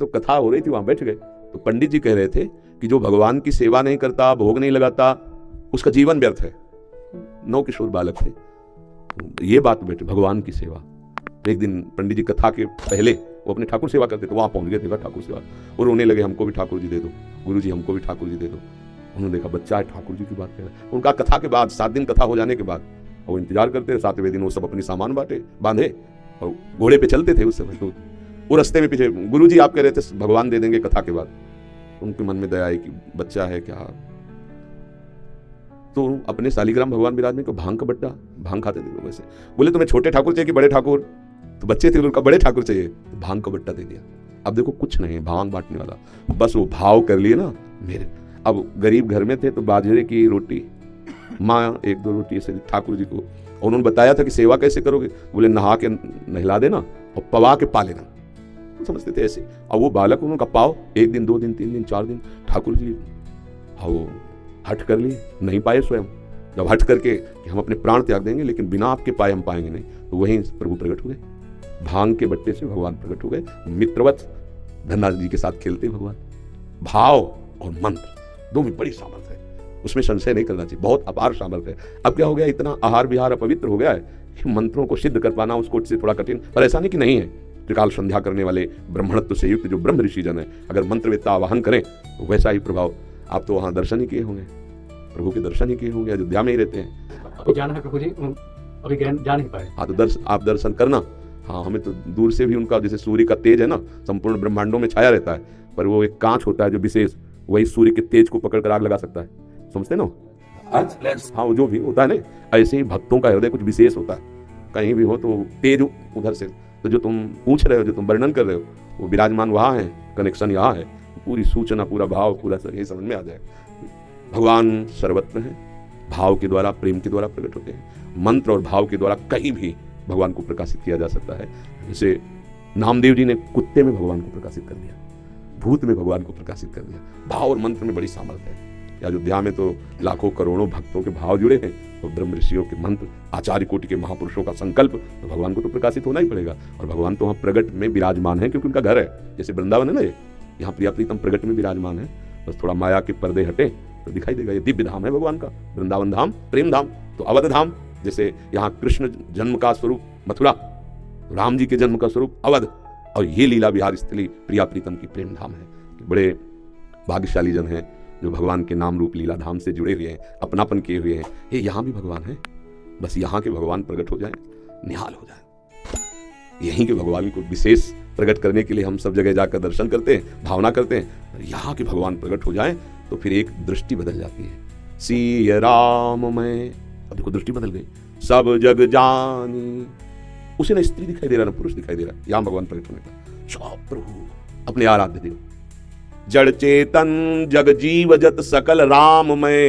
तो कथा हो रही थी, वहां बैठ गए, तो पंडित जी कह रहे थे कि जो भगवान की सेवा नहीं करता, भोग नहीं लगाता, उसका जीवन व्यर्थ है। 9 किशोर बालक थे, ये बात बैठे भगवान की सेवा। एक दिन पंडित जी कथा के पहले वो अपने ठाकुर सेवा करते थे, वहां पहुंच गए थे ठाकुर सेवा, और रोने लगे, हमको भी ठाकुर जी दे दो, गुरु जी हमको भी ठाकुर जी दे दो। उन्होंने देखा बच्चा है, ठाकुर जी की बात कर रहा है। उनका कथा के बाद 7 दिन कथा हो जाने के बाद वो इंतजार करते थे, 7वें दिन वो सब अपनी सामान बांधे और घोड़े पे चलते थे उस समय। तो वो रास्ते में पीछे गुरु जी आप कह रहे थे भगवान दे देंगे कथा के बाद। उनके मन में दया आई कि बच्चा है क्या, तो अपने शालिग्राम भगवान विराजमान को भांग का बट्टा, भांग खाते थे वैसे, बोले तुम्हें छोटे ठाकुर चाहिए कि बड़े ठाकुर, तो बच्चे थे उनका बड़े ठाकुर चाहिए, तो भांग का बट्टा दे दिया। अब देखो कुछ नहीं, भांग बांटने वाला, बस वो भाव कर लिए ना मेरे। अब गरीब घर में थे तो बाजरे की रोटी, माँ 1-2 रोटी ऐसे ठाकुर जी को, और उन्होंने बताया था कि सेवा कैसे करोगे, बोले नहा के नहला देना और पवा के पा लेना, समझते थे ऐसे। और वो बालक उनका पाव 1 दिन 2 दिन 3 दिन 4 दिन ठाकुर जी वो हट कर लिए, नहीं पाए स्वयं। जब हट करके कि हम अपने प्राण त्याग देंगे लेकिन बिना आपके पाए हम पाएंगे नहीं, तो वहीं प्रभु प्रकट हो गए, भांग के बट्टे से भगवान प्रकट हो गए, मित्रवत धनराज जी के साथ खेलते भगवान। भाव और मंत्र दो में बड़ी सामर्थ्य है, उसमें संशय नहीं करना चाहिए, बहुत अपार सामर्थ्य है। अब क्या हो गया, इतना आहार विहार अपवित्र हो गया है कि मंत्रों को सिद्ध कर पाना उसको से थोड़ा कठिन, पर ऐसा नहीं कि नहीं है। त्रिकाल संध्या करने वाले ब्रह्मणत्व से युक्त जो ब्रह्म ऋषि जन है, अगर मंत्रवेत्ता आवाहन करें तो वैसा ही प्रभाव। आप तो वहां दर्शन ही किए होंगे, प्रभु के दर्शन ही किए होंगे, अयोध्या में ही रहते हैं। अभी जाना है प्रभु जी, अभी जा नहीं पाए। हाँ तो आप दर्शन करना। हाँ, हमें तो दूर से भी उनका, जैसे सूर्य का तेज है ना, संपूर्ण ब्रह्मांडों में छाया रहता है, पर वो एक कांच होता है जो विशेष, वही सूर्य के तेज को पकड़ कर आग लगा सकता है, समझते ना। हाँ, वो जो भी होता है ना, ऐसे ही भक्तों का हृदय कुछ विशेष होता है, कहीं भी हो तो तेज उधर से। तो जो तुम पूछ रहे हो, जो तुम वर्णन कर रहे हो, वो विराजमान वहाँ है, कनेक्शन यहाँ है, पूरी सूचना, पूरा भाव, पूरा ये समझ में आ जाए। भगवान सर्वत्र है, भाव के द्वारा, प्रेम के द्वारा प्रकट होते हैं। मंत्र और भाव के द्वारा कहीं भी भगवान को प्रकाशित किया जा सकता है। जैसे नामदेव जी ने कुत्ते में भगवान को प्रकाशित कर दिया, भूत में भगवान को प्रकाशित कर दिया। भाव और मंत्र में बड़ी सामर्थ्य है। अयोध्या में तो लाखों करोड़ों भक्तों के भाव जुड़े हैं, और ब्रह्म ऋषियों के मंत्र, आचार्य कोटि के महापुरुषों का संकल्प, तो भगवान को तो प्रकाशित होना ही पड़ेगा। और भगवान तो वहाँ प्रगट में विराजमान है, क्योंकि उनका घर है, जैसे वृंदावन है ना, ये यहाँ प्रिया प्रीतम प्रगट में विराजमान है। बस थोड़ा माया के पर्दे हटे तो दिखाई देगा। ये दिव्य धाम है भगवान का, वृंदावन धाम, प्रेम धाम। तो अवध धाम, जैसे यहाँ कृष्ण जन्म का स्वरूप मथुरा, राम जी के जन्म का स्वरूप अवध, और ये लीला विहार स्थली प्रिया प्रीतम की प्रेम धाम है। बड़े भाग्यशाली जन हैं जो भगवान के नाम रूप लीला धाम से जुड़े हुए हैं, अपनापन किए हुए हैं। ये यहाँ भी भगवान है, बस यहाँ के भगवान प्रकट हो जाए, निहाल हो जाए। यहीं के भगवान को विशेष प्रकट करने के लिए हम सब जगह जाकर दर्शन करते हैं, भावना करते हैं। यहाँ के भगवान प्रकट हो जाए तो फिर एक दृष्टि बदल जाती है। सिय राम में, अब देखो दृष्टि बदल गई। सब जग जानी, उसे ना स्त्री दिखाई दे रहा, ना पुरुष दिखाई दे रहा, यहाँ भगवान प्रकट होने का। सब प्रभु अपने आराध्य देव, जड़ चेतन जग जीव जत सकल राम में।